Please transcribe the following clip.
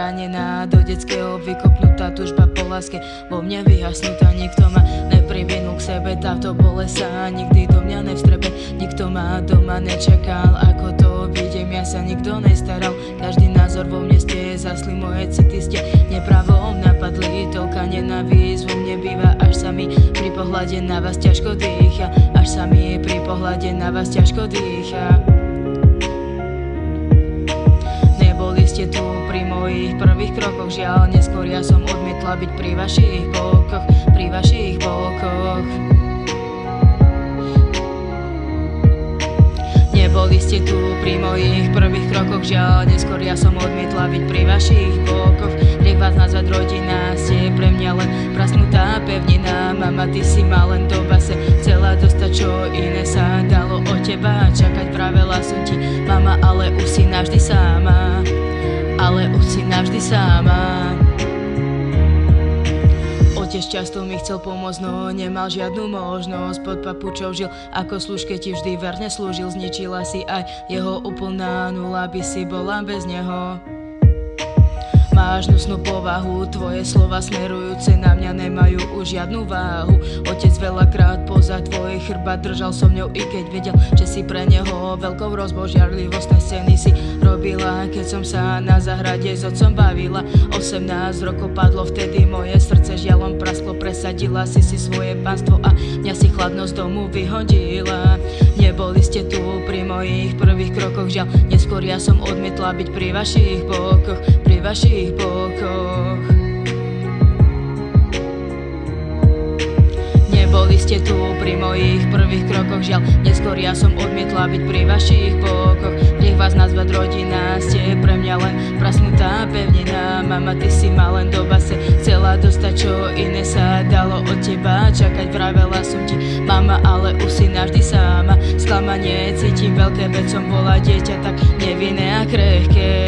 zranená, do detského vykopnutá túžba po láske, vo mne vyhasnutá. Nikto ma neprivinul k sebe, táto bolesť sa nikdy do mňa nevstrebe. Nikto ma doma nečakal, ako to vidím, ja sa nikto nestaral. Každý názor vo mne ste zasli, moje city ste nepravom napadli. Toľka nenávisť vo mne býva, až sa mi pri pohľade na vás ťažko dýcha. Až sa mi pri pohľade na vás ťažko dýcha. Neboli ste tu pri mojich prvých krokoch, žiaľ neskôr ja som odmietla byť pri vašich bokoch, pri vašich bokoch. Neboli ste tu pri mojich prvých krokoch, žiaľ neskôr ja som odmietla byť pri vašich bokoch. Riek vás nazvať rodina, ste pre mňa len prasnutá pevnina. Mama, ty si ma len do base chcela dostať, čo iné sa dalo od teba čakať. Pravela som ti, mama, ale už si navždy sama, ale už si navždy sama. Otec často mi chcel pomôcť, no nemal žiadnu možnosť. Pod papučou žil, ako služke ti vždy verne slúžil. Zničila si aj jeho úplná nula, by si bola bez neho. Máš hnusnú povahu, tvoje slova smerujúce na mňa nemajú už žiadnu váhu. Otec veľakrát poza tvoj chrbát držal so mňou, i keď vedel, že si pre neho veľkou rozbožiarlivostné scény si robila. Keď som sa na záhrade s otcom bavila, 18 rokov padlo vtedy moje srdce, žiaľom prasklo, presadila si svoje pánstvo a mňa si chladno z domu vyhodila. Neboli ste tu pri mojich prvých krokoch, žiaľ neskôr ja som odmietla byť pri vašich bokoch, pri vašich bokoch. Neboli ste tu pri mojich prvých krokoch, žiaľ neskôr ja som odmietla byť pri vašich bokoch. Nech vás nazvať rodina, ste pre mňa len prasnutá pevnina. Mama, ty si ma len do base chcela dostať, čo iné sa dalo od teba čakať. Vravela som ti, mama, ale už si navždy sama. Sklamanie cítim veľké, veď som bola dieťa tak nevinné a krehké.